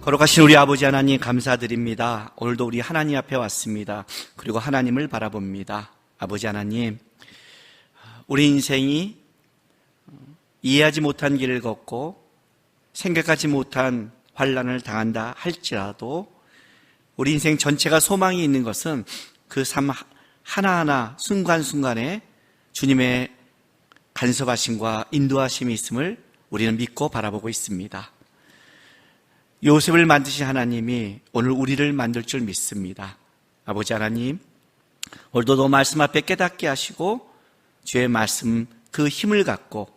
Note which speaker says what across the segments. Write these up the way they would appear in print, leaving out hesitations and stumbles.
Speaker 1: 거룩하신 우리 아버지 하나님 감사드립니다. 오늘도 우리 하나님 앞에 왔습니다. 그리고 하나님을 바라봅니다. 아버지 하나님, 우리 인생이 이해하지 못한 길을 걷고 생각하지 못한 환난을 당한다 할지라도 우리 인생 전체가 소망이 있는 것은 그 삶 하나하나 순간순간에 주님의 간섭하심과 인도하심이 있음을 우리는 믿고 바라보고 있습니다. 요셉을 만드신 하나님이 오늘 우리를 만들 줄 믿습니다. 아버지 하나님, 오늘도 너 말씀 앞에 깨닫게 하시고 주의 말씀 그 힘을 갖고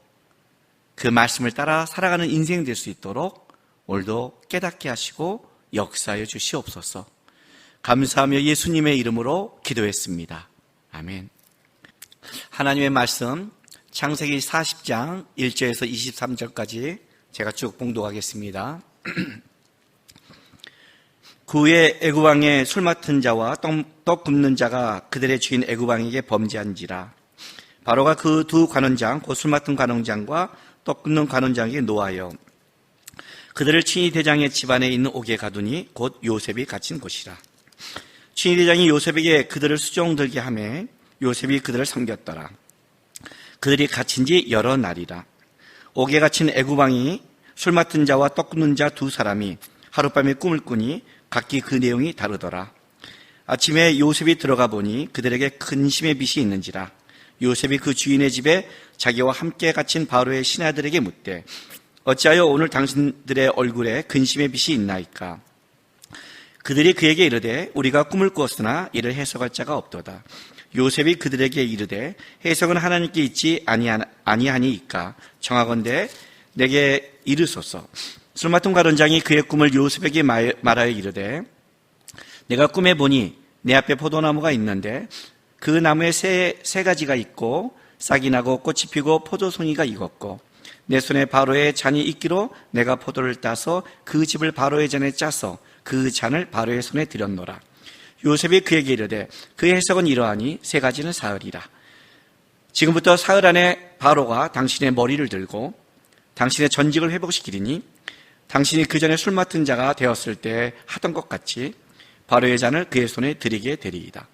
Speaker 1: 그 말씀을 따라 살아가는 인생 될 수 있도록 오늘도 깨닫게 하시고 역사해 주시옵소서. 감사하며 예수님의 이름으로 기도했습니다. 아멘. 하나님의 말씀 창세기 40장 1절에서 23절까지 제가 쭉 봉독하겠습니다. 그 후에 애굽 왕의 술 맡은 자와 떡 굽는 자가 그들의 주인 애굽 왕에게 범죄한지라. 바로가 그 두 관원장 곧 술 맡은 관원장과 떡 굽는 관원장에게 노하여 그들을 친위 대장의 집안에 있는 옥에 가두니 곧 요셉이 갇힌 곳이라. 친위 대장이 요셉에게 그들을 수종 들게 하매 요셉이 그들을 섬겼더라. 그들이 갇힌 지 여러 날이라. 옥에 갇힌 애굽 왕이 술 맡은 자와 떡 굽는 자 두 사람이 하룻밤에 꿈을 꾸니 각기 그 내용이 다르더라. 아침에 요셉이 들어가 보니 그들에게 근심의 빛이 있는지라. 요셉이 그 주인의 집에 자기와 함께 갇힌 바로의 신하들에게 묻되 어찌하여 오늘 당신들의 얼굴에 근심의 빛이 있나이까? 그들이 그에게 이르되 우리가 꿈을 꾸었으나 이를 해석할 자가 없도다. 요셉이 그들에게 이르되 해석은 하나님께 있지 아니하니이까? 청하건대 내게 이르소서. 술 맡은 관원장이 그의 꿈을 요셉에게 말하여 이르되 내가 꿈에 보니 내 앞에 포도나무가 있는데 그 나무에 세 가지가 있고 싹이 나고 꽃이 피고 포도송이가 익었고 내 손에 바로의 잔이 있기로 내가 포도를 따서 그 집을 바로의 잔에 짜서 그 잔을 바로의 손에 들였노라. 요셉이 그에게 이르되 그의 해석은 이러하니 세 가지는 사흘이라. 지금부터 사흘 안에 바로가 당신의 머리를 들고 당신의 전직을 회복시키리니 당신이 그 전에 술 맡은 자가 되었을 때 하던 것 같이 바로의 잔을 그의 손에 드리게 되리이다.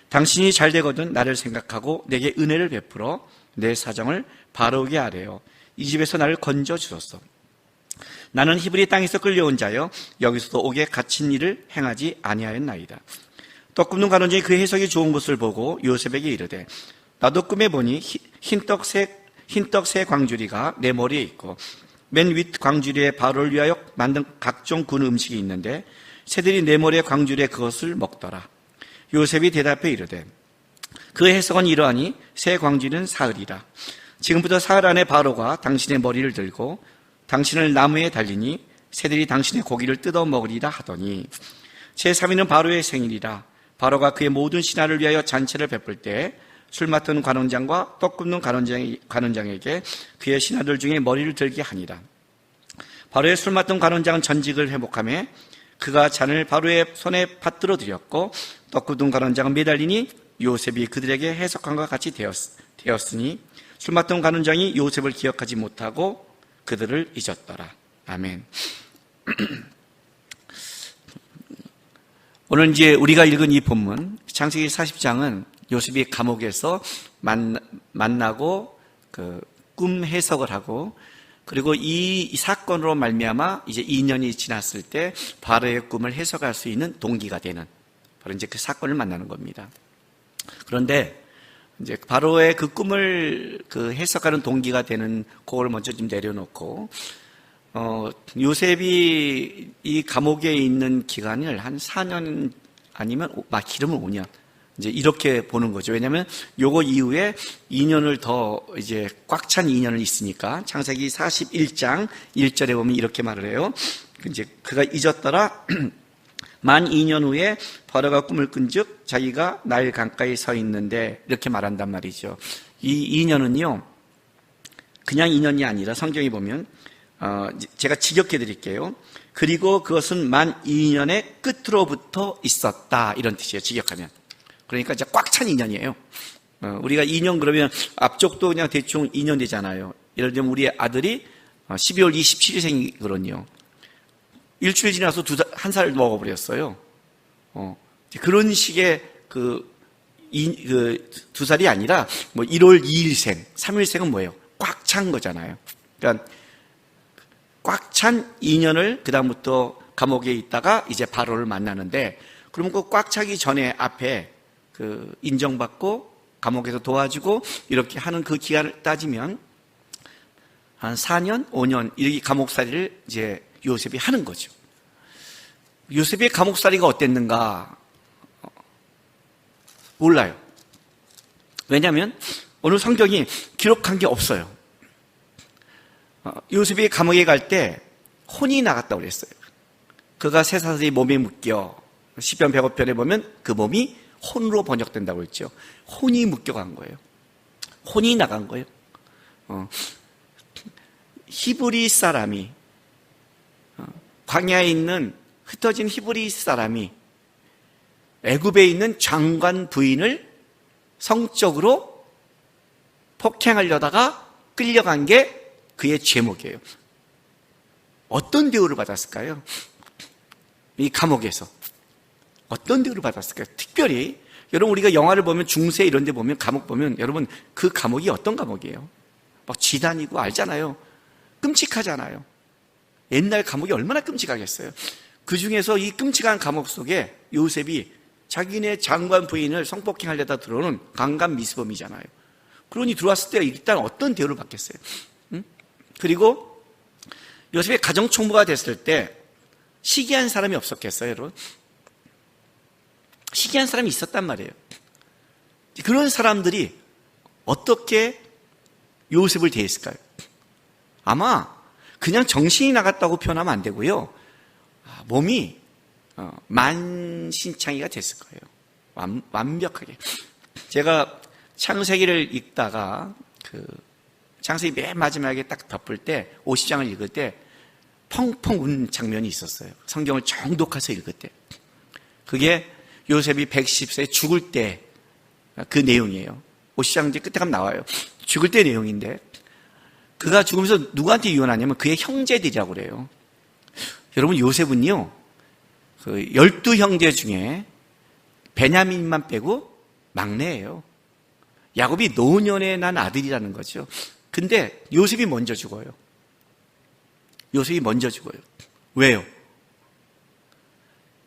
Speaker 1: 당신이 잘 되거든 나를 생각하고 내게 은혜를 베풀어 내 사정을 바로에게 아뢰어 이 집에서 나를 건져 주소서. 나는 히브리 땅에서 끌려온 자여 여기서도 옥에 갇힌 일을 행하지 아니하였나이다. 떡 굽는 관원장이 그 해석이 좋은 것을 보고 요셉에게 이르되 나도 꿈에 보니 흰떡 세 광주리가 내 머리에 있고 맨 윗 광주리에 바로를 위하여 만든 각종 군 음식이 있는데 새들이 내 머리에 광주리에 그것을 먹더라. 요셉이 대답해 이르되 그 해석은 이러하니 새 광주리는 사흘이라. 지금부터 사흘 안에 바로가 당신의 머리를 들고 당신을 나무에 달리니 새들이 당신의 고기를 뜯어 먹으리라 하더니 제3일은 바로의 생일이라. 바로가 그의 모든 신하를 위하여 잔치를 베풀 때 술 맡은 관원장과 떡 굽는 관원장에게 그의 신하들 중에 머리를 들게 하니라. 바로의 술 맡은 관원장은 전직을 회복하며 그가 잔을 바로의 손에 받들어 드렸고 떡 굽는 관원장은 매달리니 요셉이 그들에게 해석한 것 같이 되었으니 술 맡은 관원장이 요셉을 기억하지 못하고 그들을 잊었더라. 아멘. 오늘 이제 우리가 읽은 이 본문 창세기 40장은 요셉이 감옥에서 만나고 그 꿈 해석을 하고 그리고 이 사건으로 말미암아 이제 2년이 지났을 때 바로의 꿈을 해석할 수 있는 동기가 되는 바로 이제 그 사건을 만나는 겁니다. 그런데 이제 바로의 그 꿈을 그 해석하는 동기가 되는 그걸 먼저 좀 내려놓고 요셉이 이 감옥에 있는 기간을 한 4년 아니면 막 길으면 5년 이제 이렇게 보는 거죠. 왜냐하면 요거 이후에 2년을 더 이제 꽉 찬 2년을 있으니까 창세기 41장 1절에 보면 이렇게 말을 해요. 이제 그가 잊었더라. 만 2년 후에 바로가 꿈을 꾼즉 자기가 나일 강가에 서 있는데 이렇게 말한단 말이죠. 이 2년은요 그냥 2년이 아니라 성경에 보면 제가 직역해 드릴게요. 그리고 그것은 만 2년의 끝으로부터 있었다 이런 뜻이에요. 직역하면. 그러니까 이제 꽉 찬 2년이에요. 우리가 2년 그러면 앞쪽도 그냥 대충 2년 되잖아요. 예를 들면 우리 아들이 12월 27일생이거든요. 일주일 지나서 한 살 먹어버렸어요. 그런 식의 두 살이 아니라, 1월 2일생, 3일생은 뭐예요? 꽉 찬 거잖아요. 그러니까, 꽉 찬 2년을 그다음부터 감옥에 있다가 이제 바로를 만나는데, 그러면 그 꽉 차기 전에 앞에 인정받고 감옥에서 도와주고 이렇게 하는 그 기간을 따지면 한 4년, 5년 이렇게 감옥살이를 이제 요셉이 하는 거죠. 요셉의 감옥살이가 어땠는가? 몰라요. 왜냐하면 오늘 성경이 기록한 게 없어요. 요셉이 감옥에 갈 때 혼이 나갔다고 그랬어요. 그가 쇠사슬이 몸에 묶여, 시편 105편에 보면 그 몸이 혼으로 번역된다고 했죠. 혼이 묶여간 거예요. 혼이 나간 거예요. 히브리 사람이, 광야에 있는 흩어진 히브리 사람이 애굽에 있는 장관 부인을 성적으로 폭행하려다가 끌려간 게 그의 죄목이에요. 어떤 대우를 받았을까요? 이 감옥에서 어떤 대우를 받았을까요? 특별히 여러분, 우리가 영화를 보면 중세 이런 데 보면, 감옥 보면, 여러분 그 감옥이 어떤 감옥이에요? 막 지단이고 알잖아요. 끔찍하잖아요. 옛날 감옥이 얼마나 끔찍하겠어요. 그 중에서 이 끔찍한 감옥 속에 요셉이 자기네 장관 부인을 성폭행하려다 들어오는 강간 미수범이잖아요. 그러니 들어왔을 때 일단 어떤 대우를 받겠어요? 그리고 요셉이 가정총무가 됐을 때 시기한 사람이 없었겠어요, 여러분? 시기한 사람이 있었단 말이에요. 그런 사람들이 어떻게 요셉을 대했을까요? 아마 그냥 정신이 나갔다고 표현하면 안 되고요. 몸이 만신창이가 됐을 거예요. 완벽하게. 제가 창세기를 읽다가 창세기 맨 마지막에 딱 덮을 때 50장을 읽을 때 펑펑 운 장면이 있었어요. 성경을 정독해서 읽을 때. 그게 요셉이 110세 죽을 때 그 내용이에요. 50장 이제 끝에 가면 나와요. 죽을 때 내용인데, 그가 죽으면서 누구한테 유언하냐면 그의 형제들이라고 그래요. 여러분, 요셉은요, 12형제 중에 베냐민만 빼고 막내예요. 야곱이 노년에 난 아들이라는 거죠. 근데 요셉이 먼저 죽어요. 요셉이 먼저 죽어요. 왜요?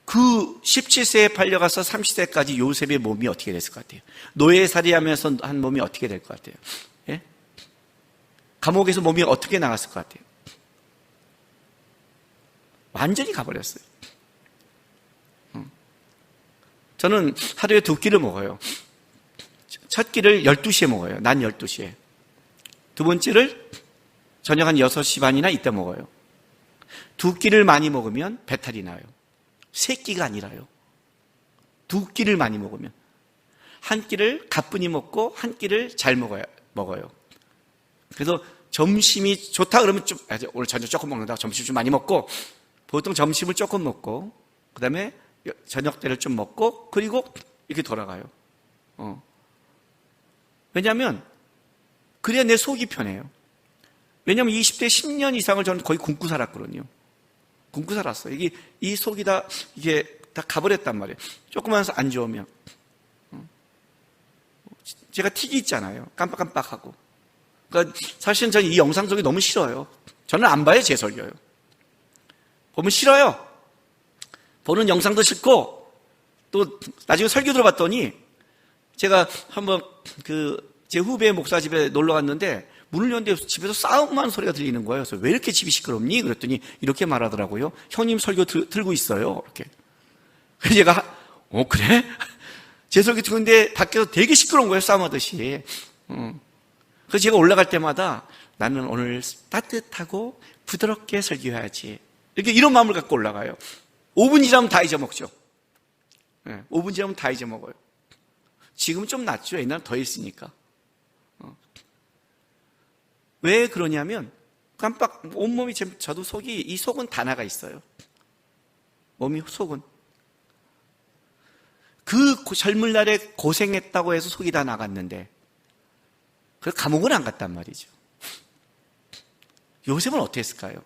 Speaker 1: 그 17세에 팔려가서 30세까지 요셉의 몸이 어떻게 됐을 것 같아요? 노예살이하면서 한 몸이 어떻게 될 것 같아요? 예? 감옥에서 몸이 어떻게 나갔을 것 같아요? 완전히 가버렸어요. 저는 하루에 2끼를 먹어요. 첫 끼를 12시에 먹어요. 난 12시에. 두 번째를 저녁 한 6시 반이나 이때 먹어요. 2끼를 많이 먹으면 배탈이 나요. 3끼가 아니라요. 2끼를 많이 먹으면. 한 끼를 가뿐히 먹고 한 끼를 잘 먹어요. 그래서 점심이 좋다 그러면 좀, 오늘 저녁 조금 먹는다. 점심 좀 많이 먹고, 보통 점심을 조금 먹고, 그 다음에 저녁 때를 좀 먹고, 그리고 이렇게 돌아가요. 왜냐하면 그래야 내 속이 편해요. 왜냐하면 20대 10년 이상을 저는 거의 굶고 살았거든요. 굶고 살았어요. 이 속이 이게 다 가버렸단 말이에요. 조금만 안 좋으면. 제가 틱이 있잖아요. 깜빡깜빡하고. 그러니까 사실은 저는 이 영상 속이 너무 싫어요. 저는 안 봐요, 제 설교요. 보면 싫어요. 보는 영상도 싫고, 또 나중에 설교 들어봤더니 제가 한번 제 후배 목사 집에 놀러 갔는데 문을 열었는데 집에서 싸움하는 소리가 들리는 거예요. 그래서 왜 이렇게 집이 시끄럽니? 그랬더니 이렇게 말하더라고요. 형님 설교 들고 있어요. 이렇게. 그래서 제가 그래? 제 설교 듣는데 밖에서 되게 시끄러운 거예요. 싸움하듯이. 그래서 제가 올라갈 때마다 나는 오늘 따뜻하고 부드럽게 설교해야지. 이런 마음을 갖고 올라가요. 5분 지나면 다 잊어먹죠. 5분 지나면 다 잊어먹어요. 지금은 좀 낫죠. 옛날엔 더 했으니까. 왜 그러냐면 깜빡 온몸이 저도 이 속은 다 나가 있어요. 몸이 속은. 그 젊은 날에 고생했다고 해서 속이 다 나갔는데 그 감옥은 안 갔단 말이죠. 요셉은 어떻게 했을까요?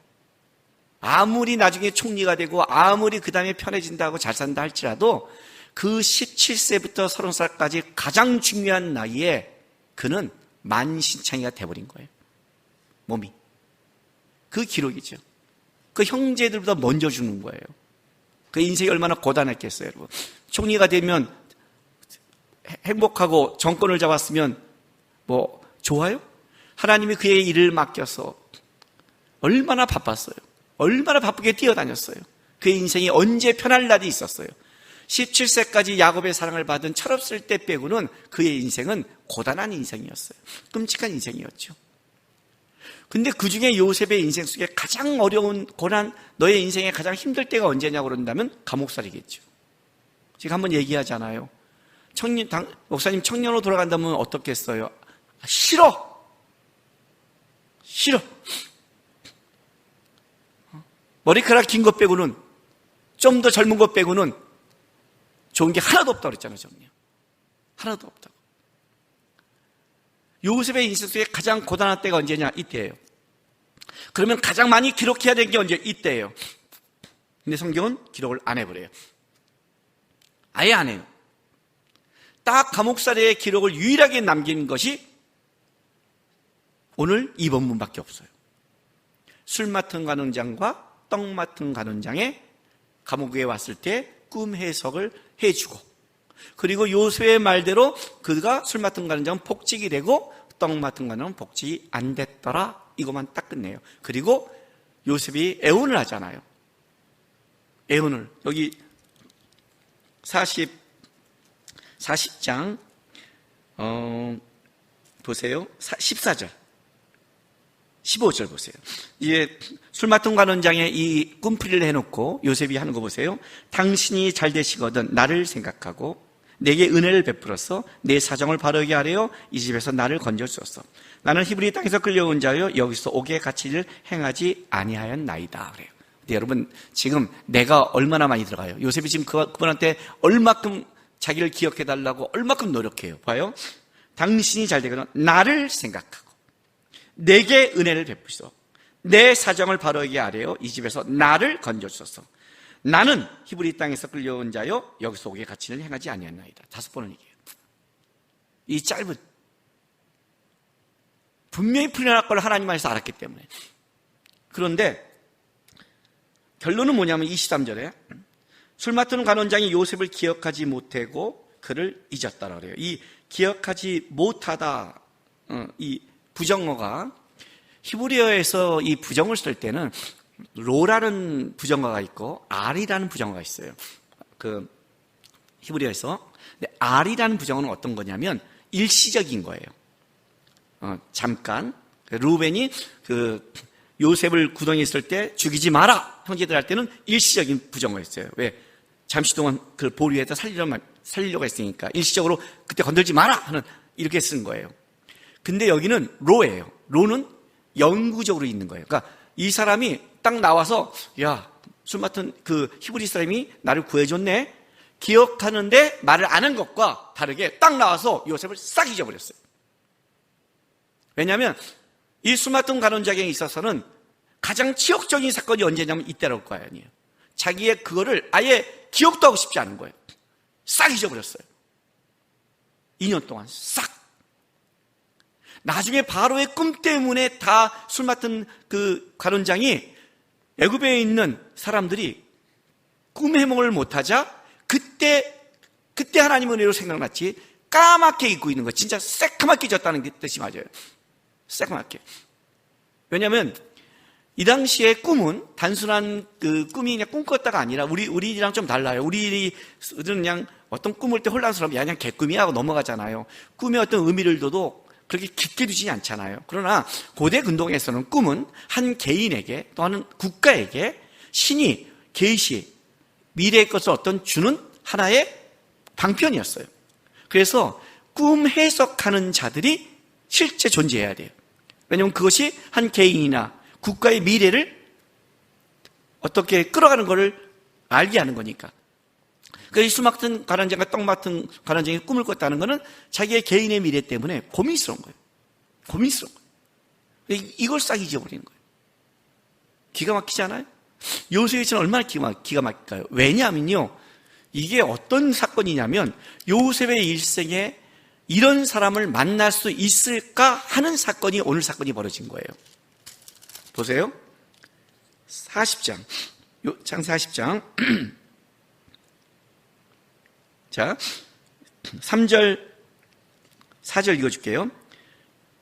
Speaker 1: 아무리 나중에 총리가 되고 아무리 그 다음에 편해진다고 잘 산다 할지라도 그 17세부터 30살까지 가장 중요한 나이에 그는 만신창이가 돼버린 거예요. 몸이. 그 기록이죠. 그 형제들보다 먼저 죽는 거예요. 그 인생이 얼마나 고단했겠어요, 여러분. 총리가 되면 행복하고 정권을 잡았으면 뭐 좋아요? 하나님이 그의 일을 맡겨서 얼마나 바빴어요. 얼마나 바쁘게 뛰어다녔어요. 그의 인생이 언제 편할 날이 있었어요. 17세까지 야곱의 사랑을 받은 철없을 때 빼고는 그의 인생은 고단한 인생이었어요. 끔찍한 인생이었죠. 근데 그 중에 요셉의 인생 속에 가장 어려운 고난, 너의 인생에 가장 힘들 때가 언제냐고 그런다면 감옥살이겠죠. 지금 한번 얘기하잖아요. 목사님 청년으로 돌아간다면 어떻겠어요? 싫어! 머리카락 긴 것 빼고는, 좀 더 젊은 것 빼고는 좋은 게 하나도 없다고 그랬잖아요, 저는요. 하나도 없다고. 요셉의 인생 속에 가장 고단한 때가 언제냐? 이때예요. 그러면 가장 많이 기록해야 되는 게 언제? 이때예요. 근데 성경은 기록을 안 해버려요. 아예 안 해요. 딱 감옥살이의 기록을 유일하게 남긴 것이 오늘 이 본문밖에 없어요. 술 맡은 관원장과 떡 맡은 관원장의 감옥에 왔을 때 꿈 해석을 해주고, 그리고 요셉의 말대로 그가 술 맡은 관원장은 복직이 되고 떡 맡은 관원은 복직이 안 됐더라. 이것만 딱 끝내요. 그리고 요셉이 애혼을 하잖아요. 애혼을. 여기 40장 보세요. 14절 15절 보세요. 이제 술 맡은 관원장의 이 꿈풀이를 해놓고 요셉이 하는 거 보세요. 당신이 잘 되시거든 나를 생각하고 내게 은혜를 베풀어서 내 사정을 바르게 하려 이 집에서 나를 건져주었어. 나는 히브리 땅에서 끌려온 자여 여기서 옥의 가치를 행하지 아니하였나이다. 그래요. 근데 여러분 지금 내가 얼마나 많이 들어가요. 요셉이 지금 그분한테 얼마큼 자기를 기억해달라고 얼마큼 노력해요. 봐요. 당신이 잘 되거든 나를 생각하고 내게 은혜를 베푸시소. 내 사정을 바르게 하려 이 집에서 나를 건져주소서. 나는 히브리 땅에서 끌려온 자여 여기서 옥의 가치를 행하지 아니하였나이다. 5번을 얘기해요. 이 짧은, 분명히 풀려날 걸 하나님 안에서 알았기 때문에. 그런데 결론은 뭐냐면 23절에 술 맡은 관원장이 요셉을 기억하지 못하고 그를 잊었다라고 그래요. 이 기억하지 못하다, 이 부정어가 히브리어에서 이 부정을 쓸 때는 로라는 부정어가 있고 알이라는 부정어가 있어요. 그 히브리어에서. 근데 알이라는 부정어는 어떤 거냐면 일시적인 거예요. 잠깐 루벤이 그 요셉을 구덩이에 있을 때 죽이지 마라 형제들 할 때는 일시적인 부정어였어요. 왜? 잠시 동안 그걸 보류해서 살리려고 했으니까 일시적으로 그때 건들지 마라 하는 이렇게 쓴 거예요. 근데 여기는 로예요. 로는 영구적으로 있는 거예요. 그러니까 이 사람이 딱 나와서 야, 술 맡은 그 히브리 사람이 나를 구해줬네 기억하는데 말을 안 한 것과 다르게 딱 나와서 요셉을 싹 잊어버렸어요. 왜냐하면 이 술 맡은 관원장에 있어서는 가장 치욕적인 사건이 언제냐면 이때라고 할 거 아니에요. 자기의 그거를 아예 기억도 하고 싶지 않은 거예요. 싹 잊어버렸어요. 2년 동안 싹. 나중에 바로의 꿈 때문에 다 술 맡은 그 관원장이 애굽에 있는 사람들이 꿈 해몽을 못하자 그때 하나님 은혜로 생각났지 까맣게 잊고 있는 거 진짜 새까맣게 잊었다는 뜻이 맞아요. 새까맣게. 왜냐하면 이 당시에 꿈은 단순한 그 꿈이 그냥 꿈 꿨다가 아니라 우리랑 좀 달라요. 우리들은 그냥 어떤 꿈을 때 혼란스러우면 그냥 개꿈이야 하고 넘어가잖아요. 꿈에 어떤 의미를 둬도 그렇게 깊게 두지 않잖아요. 그러나 고대 근동에서는 꿈은 한 개인에게 또 한 국가에게 신이 계시 미래의 것을 어떤 주는 하나의 방편이었어요. 그래서 꿈 해석하는 자들이 실제 존재해야 돼요. 왜냐하면 그것이 한 개인이나 국가의 미래를 어떻게 끌어가는 것을 알게 하는 거니까. 그래서 술 맡은 관원장과 떡 맡은 관원장이 꿈을 꿨다는 것은 자기의 개인의 미래 때문에 고민스러운 거예요. 고민스러운 거예요. 이걸 싹 잊어버리는 거예요. 기가 막히지 않아요? 요셉의 처는 얼마나 기가 막힐까요? 왜냐하면요, 이게 어떤 사건이냐면 요셉의 일생에 이런 사람을 만날 수 있을까 하는 사건이 오늘 사건이 벌어진 거예요. 보세요. 40장, 창세 40장. 자, 3절, 4절 읽어줄게요.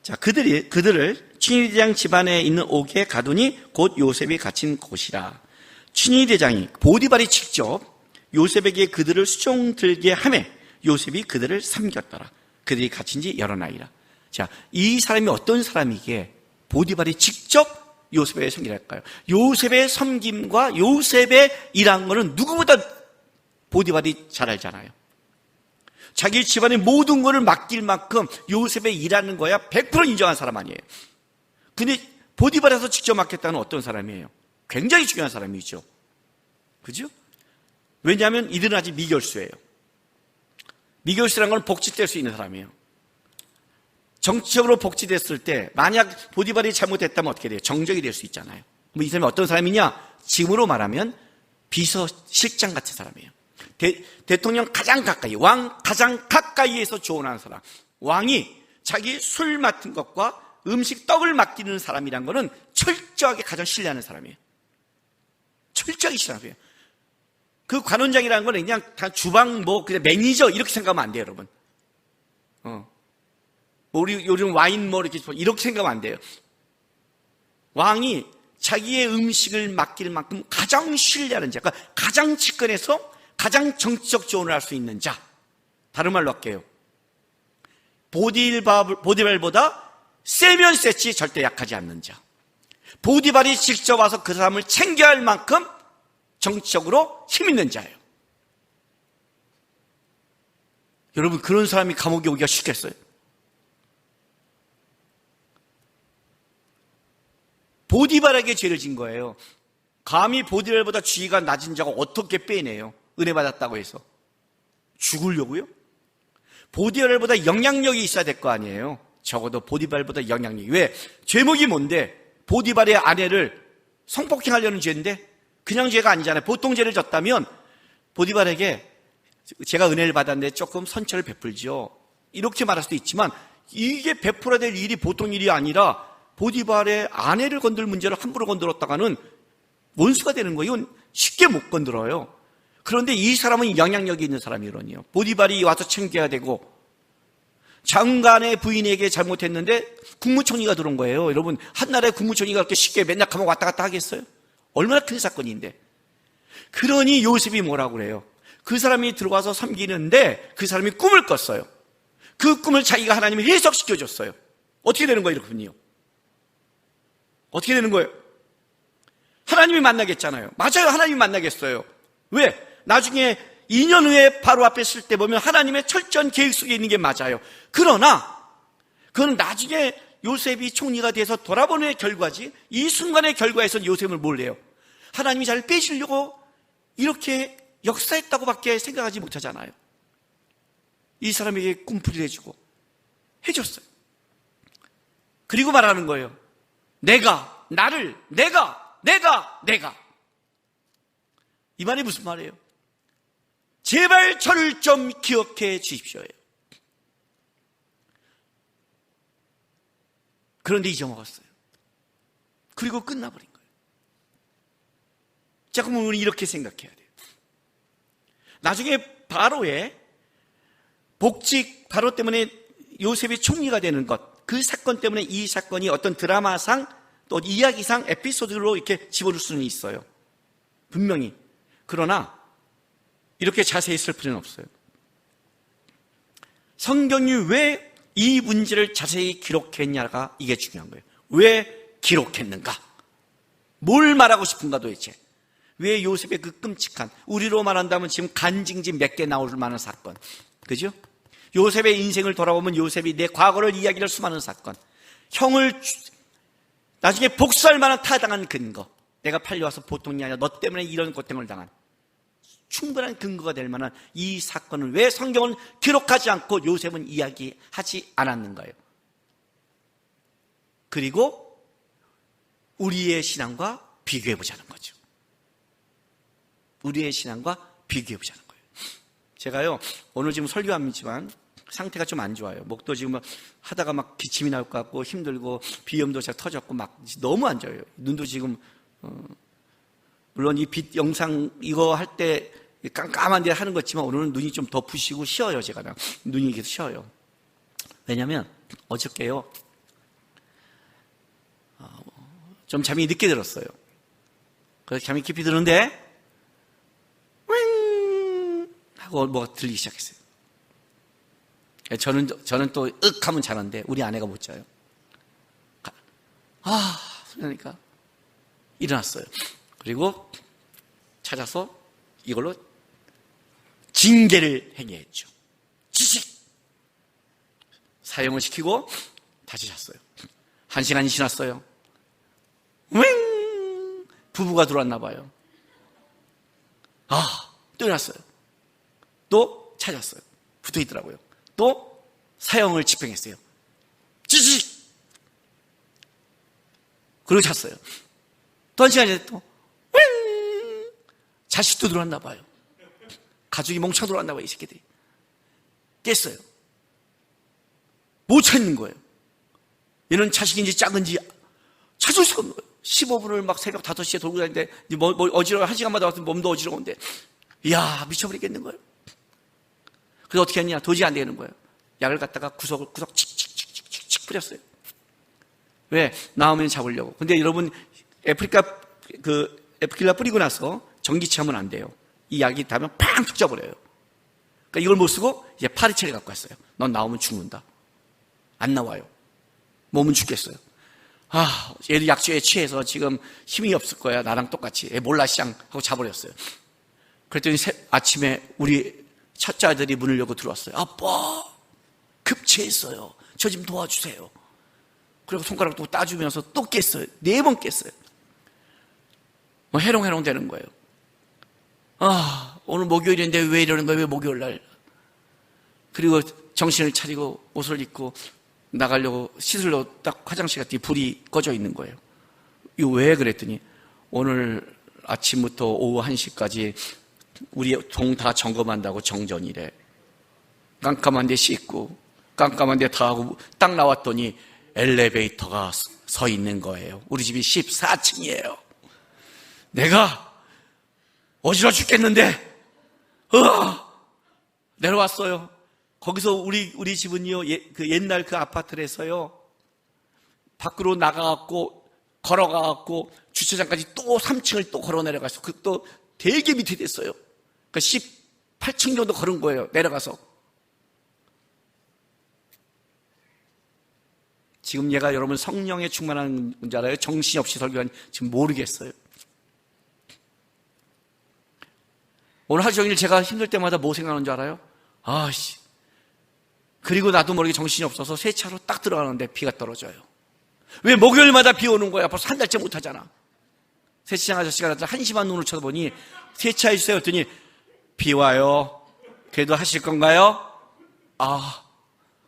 Speaker 1: 자, 그들을 춘희대장 집안에 있는 옥에 가두니 곧 요셉이 갇힌 곳이라. 춘희대장이 보디발이 직접 요셉에게 그들을 수종 들게 하매 요셉이 그들을 섬겼더라. 그들이 갇힌 지 여러 나이라. 자, 이 사람이 어떤 사람이기에 보디발이 직접 요셉에게 섬기랄까요? 요셉의 섬김과 요셉의 일한 거는 누구보다 보디발이 잘 알잖아요. 자기 집안의 모든 것을 맡길 만큼 요셉의 일하는 거야 100% 인정한 사람 아니에요. 근데 보디발에서 직접 맡겠다는 어떤 사람이에요? 굉장히 중요한 사람이죠. 그죠? 왜냐하면 이들은 아직 미결수예요. 미결수라는 건 복직될 수 있는 사람이에요. 정치적으로 복직됐을 때 만약 보디발이 잘못했다면 어떻게 돼요? 정적이 될 수 있잖아요. 이 사람이 어떤 사람이냐? 지금으로 말하면 비서실장 같은 사람이에요. 대통령 가장 가까이, 왕 가장 가까이에서 조언하는 사람. 왕이 자기 술 맡은 것과 음식 떡을 맡기는 사람이란 거는 철저하게 가장 신뢰하는 사람이에요. 철저하게 신뢰하는 사람이에요. 그 관원장이라는 거는 그냥 다 주방 그냥 매니저 이렇게 생각하면 안 돼요, 여러분. 우리 요즘 와인 이렇게 생각하면 안 돼요. 왕이 자기의 음식을 맡길 만큼 가장 신뢰하는 자, 그러니까 가장 직권에서 가장 정치적 조언을 할 수 있는 자. 다른 말로 할게요. 보디발보다 세면 셌지 절대 약하지 않는 자. 보디발이 직접 와서 그 사람을 챙겨야 할 만큼 정치적으로 힘 있는 자예요. 여러분, 그런 사람이 감옥에 오기가 쉽겠어요? 보디발에게 죄를 진 거예요. 감히 보디발보다 지위가 낮은 자가 어떻게 빼내요? 은혜 받았다고 해서. 죽으려고요? 보디발보다 영향력이 있어야 될 거 아니에요? 적어도 보디발보다 영향력이. 왜? 죄목이 뭔데? 보디발의 아내를 성폭행하려는 죄인데 그냥 죄가 아니잖아요. 보통 죄를 졌다면 보디발에게 제가 은혜를 받았는데 조금 선처를 베풀죠. 이렇게 말할 수도 있지만 이게 베풀어야 될 일이 보통 일이 아니라 보디발의 아내를 건들 문제를 함부로 건드렸다가는 원수가 되는 거예요. 이건 쉽게 못 건드려요. 그런데 이 사람은 영향력이 있는 사람이거든요. 보디발이 와서 챙겨야 되고 장관의 부인에게 잘못했는데 국무총리가 들어온 거예요. 여러분, 한나라의 국무총리가 그렇게 쉽게 맨날 감옥 왔다 갔다 하겠어요? 얼마나 큰 사건인데. 그러니 요셉이 뭐라고 그래요? 그 사람이 들어와서 섬기는데 그 사람이 꿈을 꿨어요. 그 꿈을 자기가 하나님이 해석시켜줬어요. 어떻게 되는 거예요, 그분이요? 어떻게 되는 거예요? 하나님이 만나겠잖아요. 맞아요, 하나님이 만나겠어요. 왜? 나중에 2년 후에 바로 앞에 쓸 때 보면 하나님의 철저한 계획 속에 있는 게 맞아요. 그러나 그건 나중에 요셉이 총리가 돼서 돌아보는 결과지, 이 순간의 결과에서는 요셉을 뭘 해요? 하나님이 잘 빼시려고 이렇게 역사했다고밖에 생각하지 못하잖아요. 이 사람에게 꿈풀이를 해주고 해줬어요. 그리고 말하는 거예요. 내가 이 말이 무슨 말이에요? 제발 저를 좀 기억해 주십시오예요. 그런데 잊어먹었어요. 그리고 끝나버린 거예요. 자, 그럼 우리는 이렇게 생각해야 돼요. 나중에 바로의 바로 때문에 요셉이 총리가 되는 것, 그 사건 때문에 이 사건이 어떤 드라마상 또 이야기상 에피소드로 이렇게 집어줄 수는 있어요. 분명히. 그러나 이렇게 자세히 쓸 필요는 없어요. 성경이 왜 이 문제를 자세히 기록했냐가 이게 중요한 거예요. 왜 기록했는가? 뭘 말하고 싶은가 도대체? 왜 요셉의 그 끔찍한, 우리로 말한다면 지금 간징집 몇 개 나올 만한 사건, 그죠? 요셉의 인생을 돌아보면 요셉이 내 과거를 이야기할 수많은 사건, 형을 나중에 복수할 만한 타당한 근거, 내가 팔려와서 보통이 아니라 너 때문에 이런 고통을 당한 충분한 근거가 될 만한 이 사건을 왜 성경은 기록하지 않고 요셉은 이야기하지 않았는가요? 그리고 우리의 신앙과 비교해 보자는 거죠. 우리의 신앙과 비교해 보자는 거예요. 제가요, 오늘 지금 설교합니다만 상태가 좀 안 좋아요. 목도 지금 막 하다가 막 기침이 나올 것 같고 힘들고 비염도 제가 터졌고 막 너무 안 좋아요. 눈도 지금 물론 이 빛 영상 이거 할 때 깜깜한 데 하는 거지만 오늘은 눈이 좀 더 부시고 쉬어요. 제가 눈이 계속 쉬어요. 왜냐면 어저께요 좀 잠이 늦게 들었어요. 그래서 잠이 깊이 드는데 윙 하고 뭐가 들리기 시작했어요. 저는 또 윽 하면 자는데 우리 아내가 못 자요. 소리 나니까 일어났어요. 그리고 찾아서 이걸로 징계를 행해했죠. 지식! 사용을 시키고 다시 잤어요. 1시간이 지났어요. 윙! 부부가 들어왔나 봐요. 또 일어났어요. 또 찾았어요. 붙어 있더라고요. 또 사형을 집행했어요. 지식! 그리고 잤어요. 또 1시간이 지났어요. 또 윙! 자식도 들어왔나 봐요. 가족이 몽창 들어왔나 봐요. 이 새끼들이. 깼어요. 못 찾는 거예요. 얘는 자식인지 작은지 찾을 수가 없는 거예요. 15분을 막 새벽 5시에 돌고 다니는데 어지러워 1시간마다 왔으면 몸도 어지러운데 이야 미쳐버리겠는 거예요. 그래서 어떻게 했냐? 도저히 안 되는 거예요. 약을 갖다가 구석 칙칙칙칙칙 뿌렸어요. 왜? 나오면 잡으려고. 근데 여러분 에프킬라 뿌리고 나서 전기치 하면 안 돼요. 이 약이 닿으면 팡 터져버려요. 그러니까 이걸 못 쓰고 이제 파리채를 갖고 왔어요. 넌 나오면 죽는다. 안 나와요. 몸은 죽겠어요. 얘도 약초에 취해서 지금 힘이 없을 거야. 나랑 똑같이. 얘 몰라 쌍 하고 자버렸어요. 그랬더니 아침에 우리 첫째 아들이 문을 열고 들어왔어요. 아빠 급체했어요. 저 좀 도와주세요. 그리고 손가락 또 따주면서 또 깼어요. 4번 깼어요. 해롱해롱 되는 거예요. 오늘 목요일인데 왜 이러는 거예요? 왜 목요일 날? 그리고 정신을 차리고 옷을 입고 나가려고 씻으려고 딱 화장실 갔더니 불이 꺼져 있는 거예요. 이거 왜 그랬더니 오늘 아침부터 오후 1시까지 우리 동 다 점검한다고 정전이래. 깜깜한 데 씻고 깜깜한 데 다 하고 딱 나왔더니 엘리베이터가 서 있는 거예요. 우리 집이 14층이에요. 내가 어지러워 죽겠는데 내려왔어요. 거기서 우리 집은요 그 옛날 그 아파트에서요 밖으로 나가갖고 걸어가갖고 주차장까지 또 3층을 또 걸어 내려가서 그 또 되게 밑에 됐어요. 그러니까 18층 정도 걸은 거예요. 내려가서. 지금 얘가 여러분 성령에 충만한 줄 알아요? 정신이 없이 설교한 지금 모르겠어요. 오늘 하루 종일 제가 힘들 때마다 뭐 생각하는 줄 알아요? 그리고 나도 모르게 정신이 없어서 세차로 딱 들어가는데 비가 떨어져요. 왜 목요일마다 비 오는 거야? 벌써 한 달째 못 하잖아. 세차장 아저씨가 나한테 한심한 눈을 쳐다보니 세차해 주세요 했더니 비 와요. 그래도 하실 건가요?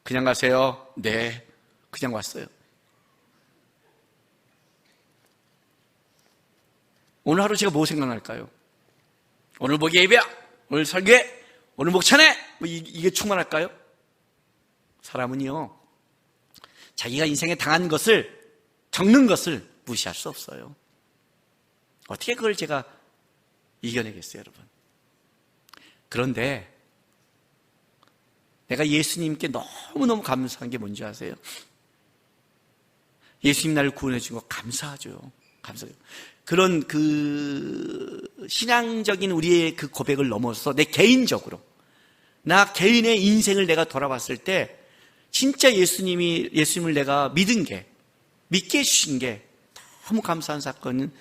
Speaker 1: 그냥 가세요. 네. 그냥 왔어요. 오늘 하루 제가 뭐 생각날까요? 오늘 목이 예배야, 오늘 설교해, 오늘 목찬해, 이게 충만할까요? 사람은요, 자기가 인생에 당한 것을, 겪는 것을 무시할 수 없어요. 어떻게 그걸 제가 이겨내겠어요, 여러분? 그런데 내가 예수님께 너무너무 감사한 게 뭔지 아세요? 예수님 나를 구원해 준 거 감사하죠. 감사해요. 그런 신앙적인 우리의 그 고백을 넘어서 내 개인적으로 나 개인의 인생을 내가 돌아봤을 때 진짜 예수님을 내가 믿게 해주신 게 너무 감사한 사건은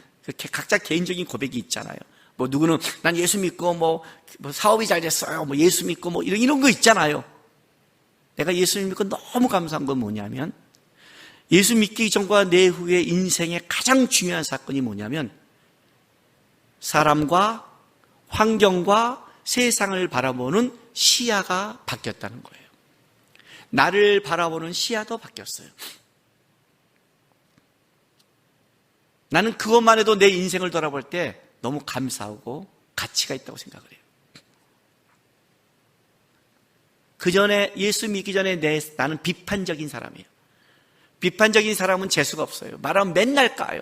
Speaker 1: 각자 개인적인 고백이 있잖아요. 누구는 난 예수 믿고 뭐 사업이 잘 됐어요. 예수 믿고 이런 거 있잖아요. 내가 예수님 믿고 너무 감사한 건 뭐냐면 예수 믿기 이전과 내후의 인생의 가장 중요한 사건이 뭐냐면 사람과 환경과 세상을 바라보는 시야가 바뀌었다는 거예요. 나를 바라보는 시야도 바뀌었어요. 나는 그것만 해도 내 인생을 돌아볼 때 너무 감사하고 가치가 있다고 생각을 해요. 그 전에 예수 믿기 전에 나는 비판적인 사람이에요. 비판적인 사람은 재수가 없어요. 말하면 맨날 까요.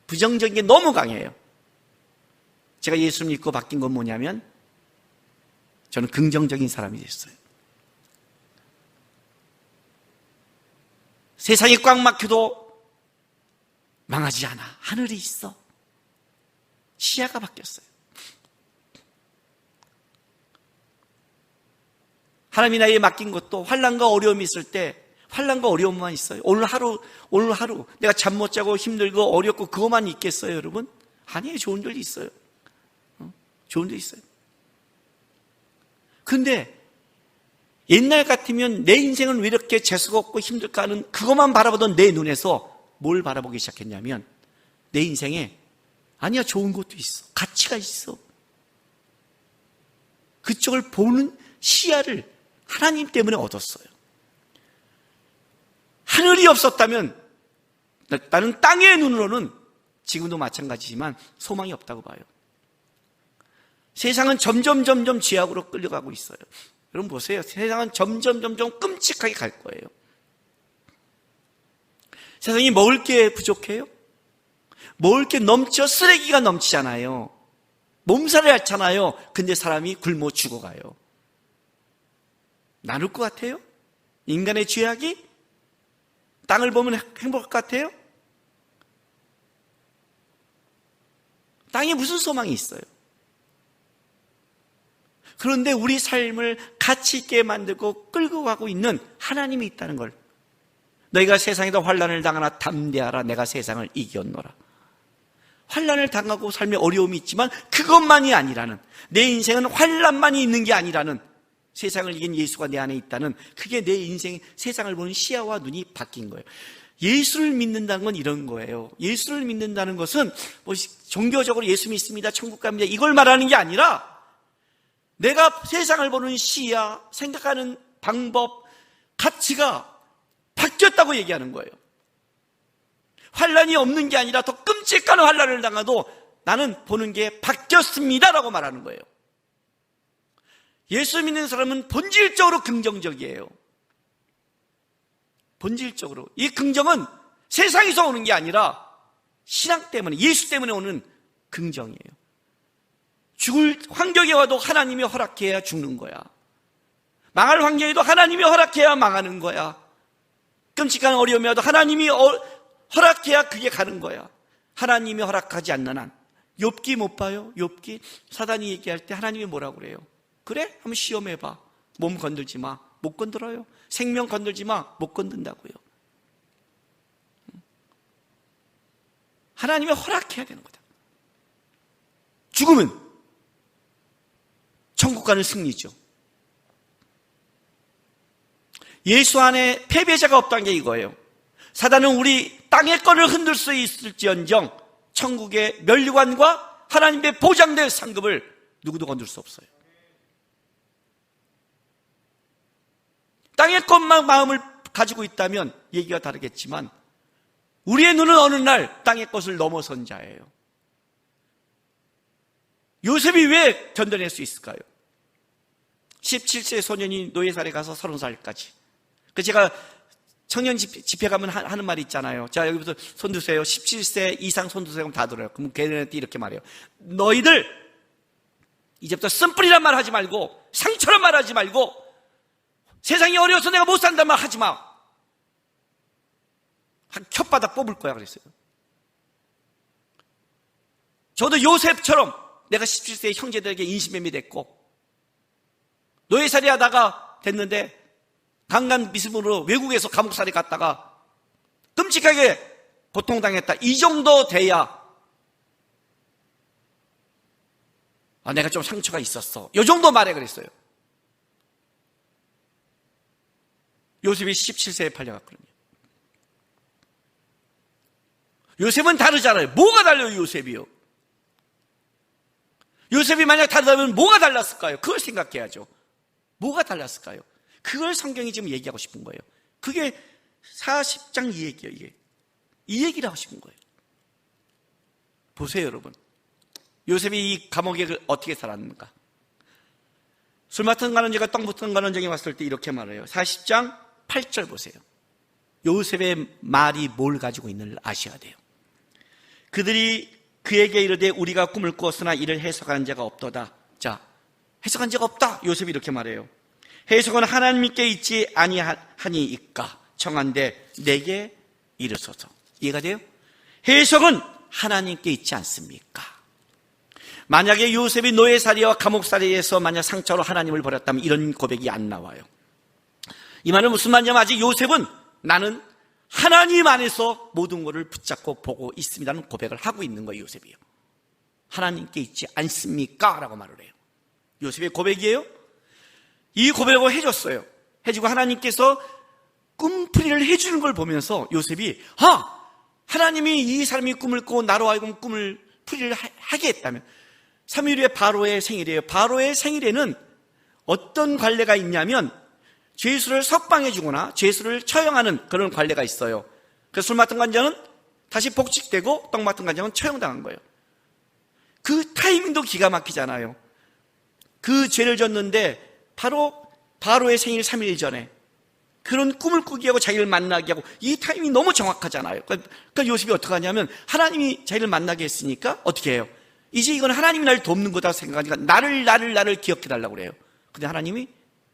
Speaker 1: 부정적인 게 너무 강해요. 제가 예수 믿고 바뀐 건 뭐냐면 저는 긍정적인 사람이 됐어요. 세상이 꽉 막혀도 망하지 않아. 하늘이 있어. 시야가 바뀌었어요. 하나님이 나에게 맡긴 것도 환난과 어려움이 있을 때 환난과 어려움만 있어요. 오늘 하루 내가 잠 못 자고 힘들고 어렵고 그것만 있겠어요, 여러분? 아니에요. 좋은 일이 있어요. 좋은 일이 있어요. 근데 옛날 같으면 내 인생은 왜 이렇게 재수가 없고 힘들까 하는 그것만 바라보던 내 눈에서 뭘 바라보기 시작했냐면 내 인생에 아니야, 좋은 것도 있어. 가치가 있어. 그쪽을 보는 시야를 하나님 때문에 얻었어요. 하늘이 없었다면 나는 땅의 눈으로는 지금도 마찬가지지만 소망이 없다고 봐요. 세상은 점점 죄악으로 끌려가고 있어요. 여러분 보세요. 세상은 점점 끔찍하게 갈 거예요. 세상이 먹을 게 부족해요? 먹을 게 넘쳐 쓰레기가 넘치잖아요. 몸살이 앓잖아요. 근데 사람이 굶어 죽어가요. 나눌 것 같아요? 인간의 죄악이? 땅을 보면 행복할 것 같아요? 땅에 무슨 소망이 있어요? 그런데 우리 삶을 가치 있게 만들고 끌고 가고 있는 하나님이 있다는 걸, 너희가 세상에도 환난을 당하나 담대하라, 내가 세상을 이겼노라. 환난을 당하고 삶에 어려움이 있지만 그것만이 아니라는, 내 인생은 환난만이 있는 게 아니라는, 세상을 이긴 예수가 내 안에 있다는, 그게 내 인생 세상을 보는 시야와 눈이 바뀐 거예요. 예수를 믿는다는 건 이런 거예요. 예수를 믿는다는 것은 뭐 종교적으로 예수 믿습니다, 천국 갑니다, 이걸 말하는 게 아니라 내가 세상을 보는 시야, 생각하는 방법, 가치가 바뀌었다고 얘기하는 거예요. 환난이 없는 게 아니라 더 끔찍한 환난을 당해도 나는 보는 게 바뀌었습니다라고 말하는 거예요. 예수 믿는 사람은 본질적으로 긍정적이에요. 본질적으로. 이 긍정은 세상에서 오는 게 아니라 신앙 때문에, 예수 때문에 오는 긍정이에요. 죽을 환경에 와도 하나님이 허락해야 죽는 거야. 망할 환경에도 하나님이 허락해야 망하는 거야. 끔찍한 어려움이 와도 하나님이 허락해야 그게 가는 거야. 하나님이 허락하지 않는 한. 욥기 못 봐요? 욥기 사단이 얘기할 때 하나님이 뭐라고 그래요? 그래? 한번 시험해봐. 몸 건들지 마. 못 건들어요. 생명 건들지 마. 못 건든다고요. 하나님이 허락해야 되는 거다. 죽음은 천국 가는 승리죠. 예수 안에 패배자가 없다는 게 이거예요. 사단은 우리 땅의 거를 흔들 수 있을지언정 천국의 면류관과 하나님의 보장될 상급을 누구도 건들 수 없어요. 땅의 것만 마음을 가지고 있다면 얘기가 다르겠지만 우리의 눈은 어느 날 땅의 것을 넘어선 자예요. 요셉이 왜 견뎌낼 수 있을까요? 17세 소년이 노예살에 가서 30살까지. 제가 청년 집회 가면 하는 말이 있잖아요. 자, 여기부터 손 드세요. 17세 이상 손 드세요. 그럼 다 들어요. 그럼 걔네한테 이렇게 말해요. 너희들 이제부터 쓴뿌리란 말 하지 말고, 상처란 말 하지 말고, 세상이 어려워서 내가 못 산단 말 하지 마. 한 혓바닥 뽑을 거야 그랬어요. 저도 요셉처럼 내가 17세에 형제들에게 인신매매 됐고 노예살이 하다가 됐는데 강간 미습으로 외국에서 감옥살이 갔다가 끔찍하게 고통당했다. 이 정도 돼야 내가 좀 상처가 있었어. 이 정도 말해 그랬어요. 요셉이 17세에 팔려갔거든요. 요셉은 다르잖아요. 뭐가 달라요, 요셉이요? 요셉이 만약 다르다면 뭐가 달랐을까요? 그걸 생각해야죠. 뭐가 달랐을까요? 그걸 성경이 지금 얘기하고 싶은 거예요. 그게 40장 이 얘기예요, 이게. 이 얘기를 하고 싶은 거예요. 보세요, 여러분. 요셉이 이 감옥에 어떻게 살았는가? 술 맡은 간원자가 떡 붙은 간원장이 왔을 때 이렇게 말해요. 40장 8절 보세요. 요셉의 말이 뭘 가지고 있는지 아셔야 돼요. 그들이 그에게 이르되 우리가 꿈을 꾸었으나 이를 해석하는 자가 없도다. 자, 해석한 자가 없다. 요셉이 이렇게 말해요. 해석은 하나님께 있지 아니하니이까 청한데 내게 이르소서. 이해가 돼요? 해석은 하나님께 있지 않습니까? 만약에 요셉이 노예살이와 감옥살이에서 만약 상처로 하나님을 버렸다면 이런 고백이 안 나와요. 이 말은 무슨 말이냐면 아직 요셉은 나는 하나님 안에서 모든 것을 붙잡고 보고 있습니다는 고백을 하고 있는 거예요. 요셉이요. 하나님께 있지 않습니까? 라고 말을 해요. 요셉의 고백이에요. 이 고백을 해줬어요. 해주고 하나님께서 꿈풀이를 해주는 걸 보면서 요셉이 하나님이 이 사람이 꿈을 꾸고 나로 하여금 꿈을 풀이를 하게 했다면 3일 후에 바로의 생일이에요. 바로의 생일에는 어떤 관례가 있냐면 죄수를 석방해 주거나 죄수를 처형하는 그런 관례가 있어요. 그래서 술 맡은 관장은 다시 복직되고 떡 맡은 관장은 처형당한 거예요. 그 타이밍도 기가 막히잖아요. 그 죄를 졌는데 바로 바로의 생일 3일 전에 그런 꿈을 꾸게 하고 자기를 만나게 하고 이 타이밍이 너무 정확하잖아요. 그러니까 요셉이 어떻게 하냐면 하나님이 자기를 만나게 했으니까 어떻게 해요? 이제 이건 하나님이 나를 돕는 거다 생각하니까 나를 기억해달라고 그래요. 근데 하나님이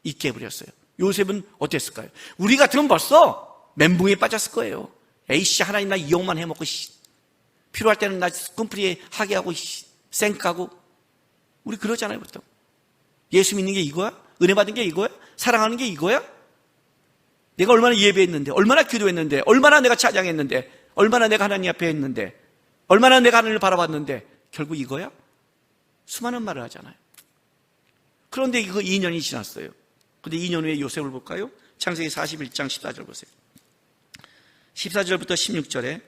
Speaker 1: 잊게 해버렸어요. 요셉은 어땠을까요? 우리 같으면 벌써 멘붕에 빠졌을 거예요. 에이씨, 하나님 나 이용만 해먹고 필요할 때는 나 꿈풀이 하게 하고 쌩까고 우리 그러잖아요. 보통 예수 믿는 게 이거야? 은혜 받은 게 이거야? 사랑하는 게 이거야? 내가 얼마나 예배했는데, 얼마나 기도했는데, 얼마나 내가 찬양했는데, 얼마나 내가 하나님 앞에 했는데, 얼마나 내가 하나님을 바라봤는데 결국 이거야? 수많은 말을 하잖아요. 그런데 이거 2년이 지났어요. 근데 2년 후에 요셉을 볼까요? 창세기 41장 14절 보세요. 14절부터 16절에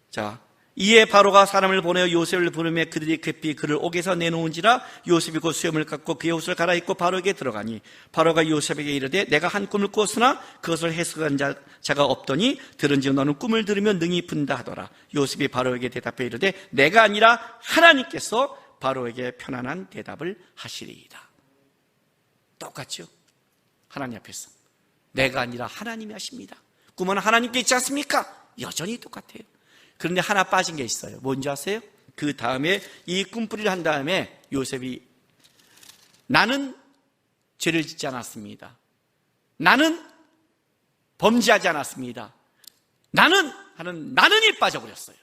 Speaker 1: 자, 이에 바로가 사람을 보내어 요셉을 부르며 그들이 급히 그를 옥에서 내놓은지라 요셉이 곧 수염을 깎고 그의 옷을 갈아입고 바로에게 들어가니 바로가 요셉에게 이르되 내가 한 꿈을 꾸었으나 그것을 해석한 자가 없더니 들은즉 너는 꿈을 들으면 능히 푼다 하더라. 요셉이 바로에게 대답해 이르되 내가 아니라 하나님께서 바로에게 편안한 대답을 하시리이다. 똑같죠? 하나님 앞에서 내가 아니라 하나님이 하십니다. 꿈은 하나님께 있지 않습니까? 여전히 똑같아요. 그런데 하나 빠진 게 있어요. 뭔지 아세요? 그 다음에 이 꿈풀이를 한 다음에 요셉이 나는 죄를 짓지 않았습니다. 나는 범죄하지 않았습니다. 나는이 빠져버렸어요.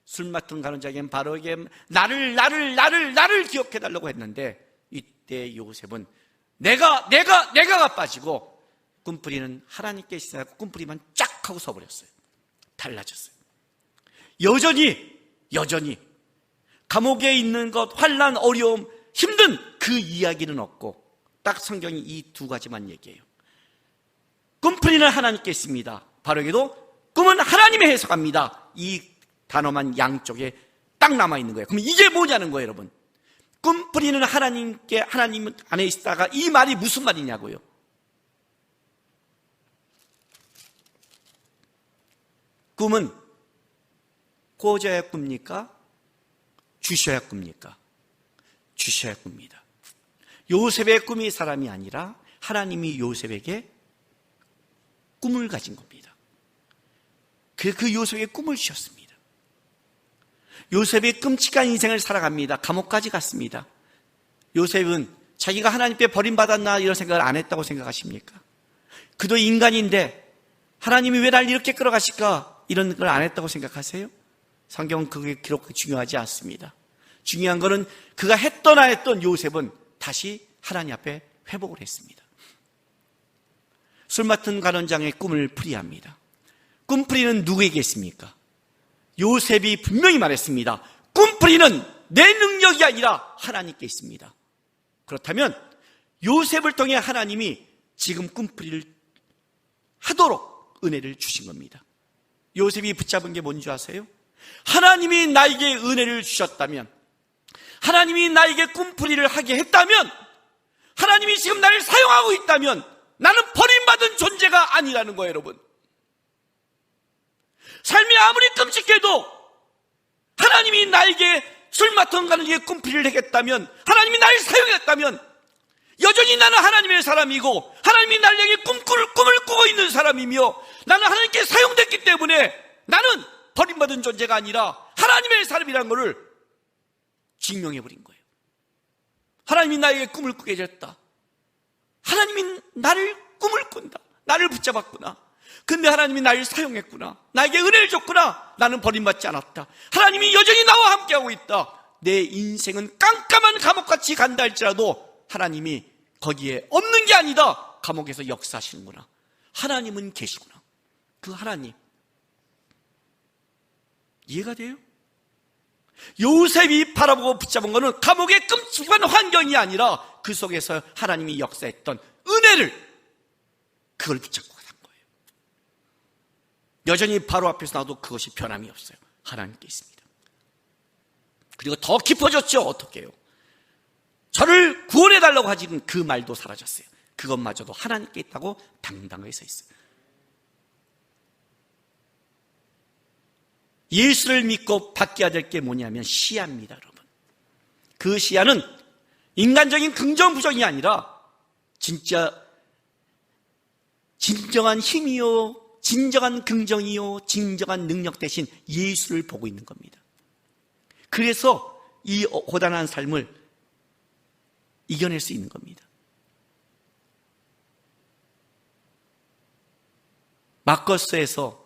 Speaker 1: 술 맡은 간원자에겐 바로에게 나를 기억해달라고 했는데 이때 요셉은 내가가 빠지고 꿈풀이는 하나님께 있어야 꿈풀이만 쫙 하고 서버렸어요. 달라졌어요. 여전히 감옥에 있는 것, 환난, 어려움, 힘든 그 이야기는 없고 딱 성경이 이 두 가지만 얘기해요. 꿈풀이는 하나님께 있습니다. 바로에게도 꿈은 하나님이 해석합니다. 이 단어만 양쪽에 딱 남아있는 거예요. 그럼 이게 뭐냐는 거예요, 여러분. 꿈풀이는 하나님 안에 있다가 이 말이 무슨 말이냐고요. 꿈은 꿔줘야 꿉니까? 주셔야 꿉니까? 주셔야 꿉니다. 요셉의 꿈이 사람이 아니라 하나님이 요셉에게 꿈을 가진 겁니다. 그 요셉에게 꿈을 주셨습니다. 요셉이 끔찍한 인생을 살아갑니다. 감옥까지 갔습니다. 요셉은 자기가 하나님께 버림받았나 이런 생각을 안 했다고 생각하십니까? 그도 인간인데 하나님이 왜 날 이렇게 끌어가실까 이런 걸 안 했다고 생각하세요? 성경은 그게 기록 중요하지 않습니다. 중요한 거는 그가 했던 안 했던 요셉은 다시 하나님 앞에 회복을 했습니다. 술 맡은 간원장의 꿈을 풀이합니다. 꿈풀이는 누구에게 있습니까? 요셉이 분명히 말했습니다. 꿈풀이는 내 능력이 아니라 하나님께 있습니다. 그렇다면 요셉을 통해 하나님이 지금 꿈풀이를 하도록 은혜를 주신 겁니다. 요셉이 붙잡은 게 뭔지 아세요? 하나님이 나에게 은혜를 주셨다면, 하나님이 나에게 꿈풀이를 하게 했다면, 하나님이 지금 나를 사용하고 있다면 나는 버림받은 존재가 아니라는 거예요, 여러분. 삶이 아무리 끔찍해도 하나님이 나에게 술 맡은 가는지에 꿈풀이를 하겠다면, 하나님이 나를 사용했다면, 여전히 나는 하나님의 사람이고 하나님이 나를 향해 꿈을 꾸고 있는 사람이며, 나는 하나님께 사용됐기 때문에 나는 버림받은 존재가 아니라 하나님의 사람이라는 것을 증명해버린 거예요. 하나님이 나에게 꿈을 꾸게 해줬다. 하나님이 나를 꿈을 꾼다. 나를 붙잡았구나. 근데 하나님이 나를 사용했구나. 나에게 은혜를 줬구나. 나는 버림받지 않았다. 하나님이 여전히 나와 함께하고 있다. 내 인생은 깜깜한 감옥같이 간다 할지라도 하나님이 거기에 없는 게 아니다. 감옥에서 역사하시는구나. 하나님은 계시구나. 그 하나님 이해가 돼요? 요셉이 바라보고 붙잡은 것은 감옥의 끔찍한 환경이 아니라 그 속에서 하나님이 역사했던 은혜를, 그걸 붙잡고 간 거예요. 여전히 바로 앞에서 나도 그것이 변함이 없어요. 하나님께 있습니다. 그리고 더 깊어졌죠. 어떻게 해요? 저를 구원해달라고 하지는 그 말도 사라졌어요. 그것마저도 하나님께 있다고 당당하게 서 있어요. 예수를 믿고 받게 될 게 뭐냐면 시야입니다, 여러분. 그 시야는 인간적인 긍정 부정이 아니라 진정한 힘이요, 진정한 긍정이요, 진정한 능력 대신 예수를 보고 있는 겁니다. 그래서 이 고단한 삶을 이겨낼 수 있는 겁니다. 마커스에서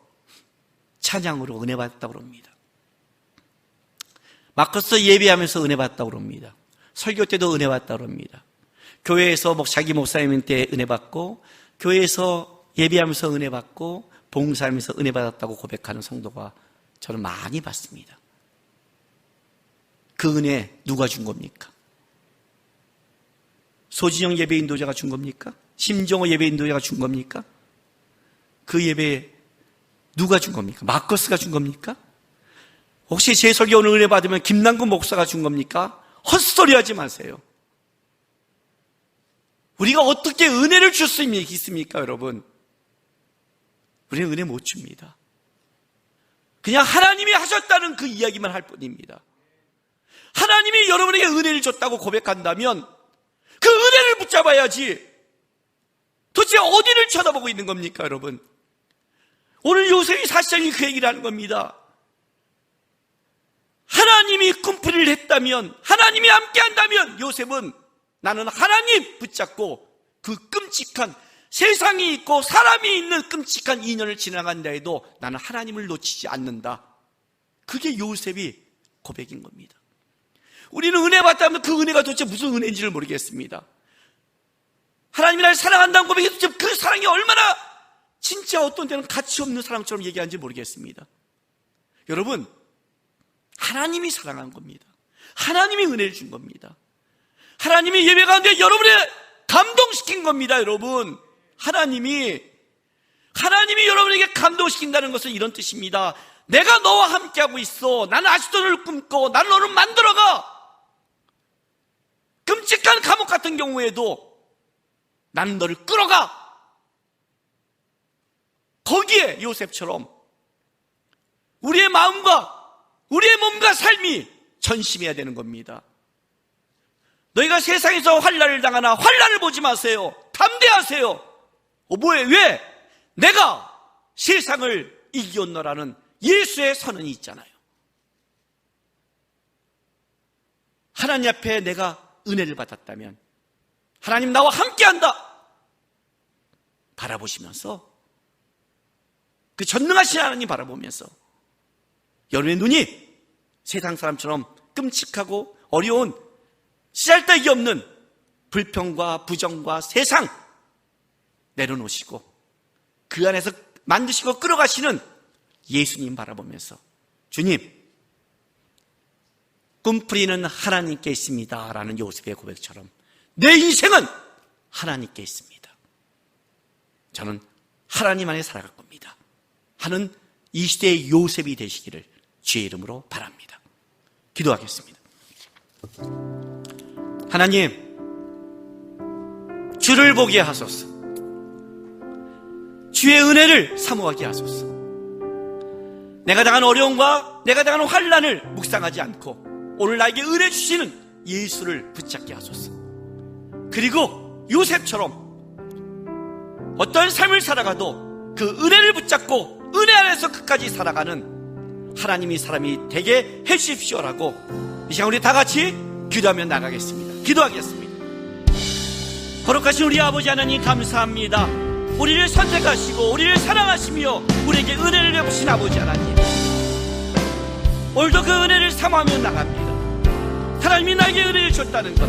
Speaker 1: 찬양으로 은혜 받았다고 그럽니다. 마커스 예배하면서 은혜 받았다고 그럽니다. 설교 때도 은혜 받았다고 그럽니다. 교회에서 자기 목사님 때 은혜 받고, 교회에서 예배하면서 은혜 받고, 봉사하면서 은혜 받았다고 고백하는 성도가 저는 많이 봤습니다. 그 은혜 누가 준 겁니까? 소진영 예배 인도자가 준 겁니까? 심정호 예배 인도자가 준 겁니까? 그 예배 누가 준 겁니까? 마커스가 준 겁니까? 혹시 제 설교 오늘 은혜 받으면 김남근 목사가 준 겁니까? 헛소리 하지 마세요. 우리가 어떻게 은혜를 줄 수 있습니까, 여러분? 우리는 은혜 못 줍니다. 그냥 하나님이 하셨다는 그 이야기만 할 뿐입니다. 하나님이 여러분에게 은혜를 줬다고 고백한다면 그 은혜를 붙잡아야지. 도대체 어디를 쳐다보고 있는 겁니까, 여러분? 오늘 요셉이 사실상이 그 얘기를 하는 겁니다. 하나님이 꿈풀이를 했다면, 하나님이 함께 한다면 요셉은 나는 하나님 붙잡고 그 끔찍한, 세상이 있고 사람이 있는 끔찍한 인연을 지나간다 해도 나는 하나님을 놓치지 않는다. 그게 요셉이 고백인 겁니다. 우리는 은혜 받다면 그 은혜가 도대체 무슨 은혜인지를 모르겠습니다. 하나님이 나를 사랑한다는 고백이 도대체 그 사랑이 얼마나 진짜 어떤 때는 가치 없는 사랑처럼 얘기하는지 모르겠습니다. 여러분, 하나님이 사랑한 겁니다. 하나님이 은혜를 준 겁니다. 하나님이 예배 가운데 여러분을 감동시킨 겁니다, 여러분. 하나님이 여러분에게 감동시킨다는 것은 이런 뜻입니다. 내가 너와 함께하고 있어. 나는 아직도 너를 꿈꿔. 나는 너를 만들어가. 끔찍한 감옥 같은 경우에도 나는 너를 끌어가. 거기에 요셉처럼 우리의 마음과 우리의 몸과 삶이 전심해야 되는 겁니다. 너희가 세상에서 환난을 당하나 환난을 보지 마세요. 담대하세요. 왜? 내가 세상을 이겼노라는 예수의 선언이 있잖아요. 하나님 앞에 내가 은혜를 받았다면 하나님 나와 함께한다 바라보시면서, 그 전능하신 하나님 바라보면서 여러분의 눈이 세상 사람처럼 끔찍하고 어려운 쓰잘데기 없는 불평과 부정과 세상 내려놓으시고 그 안에서 만드시고 끌어가시는 예수님 바라보면서, 주님, 꿈풀이는 하나님께 있습니다 라는 요셉의 고백처럼 내 인생은 하나님께 있습니다. 저는 하나님 안에 살아갈 겁니다 하는 이 시대의 요셉이 되시기를 주의 이름으로 바랍니다. 기도하겠습니다. 하나님, 주를 보게 하소서. 주의 은혜를 사모하게 하소서. 내가 당한 어려움과 내가 당한 환난을 묵상하지 않고 오늘 나에게 은혜 주시는 예수를 붙잡게 하소서. 그리고 요셉처럼 어떤 삶을 살아가도 그 은혜를 붙잡고 은혜 안에서 끝까지 살아가는 하나님이 사람이 되게 해주십시오라고 이 시간 우리 다 같이 기도하며 나가겠습니다. 기도하겠습니다. 거룩하신 우리 아버지 하나님 감사합니다. 우리를 선택하시고 우리를 사랑하시며 우리에게 은혜를 베푸신 아버지 하나님, 오늘도 그 은혜를 사모하며 나갑니다. 하나님이 나에게 은혜를 줬다는 것,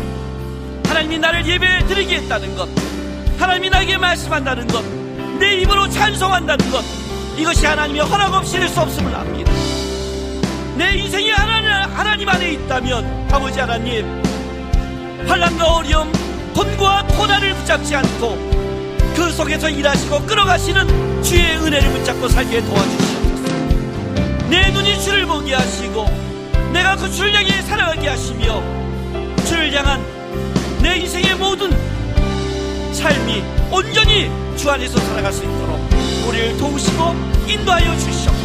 Speaker 1: 하나님이 나를 예배에 드리게 했다는 것, 하나님이 나에게 말씀한다는 것, 내 입으로 찬송한다는 것, 이것이 하나님의 허락 없이 될 수 없음을 압니다. 내 인생이 하나님 안에 있다면 아버지 하나님, 환난과 어려움, 곤고와 고난을 붙잡지 않고 그 속에서 일하시고 끌어가시는 주의 은혜를 붙잡고 살게 도와주시옵소서. 내 눈이 주를 보게 하시고 내가 그 주를 향해 살아가게 하시며 주를 향한 내 인생의 모든 삶이 온전히 주 안에서 살아갈 수 있도록 우리를 도우시고 인도하여 주시옵소서.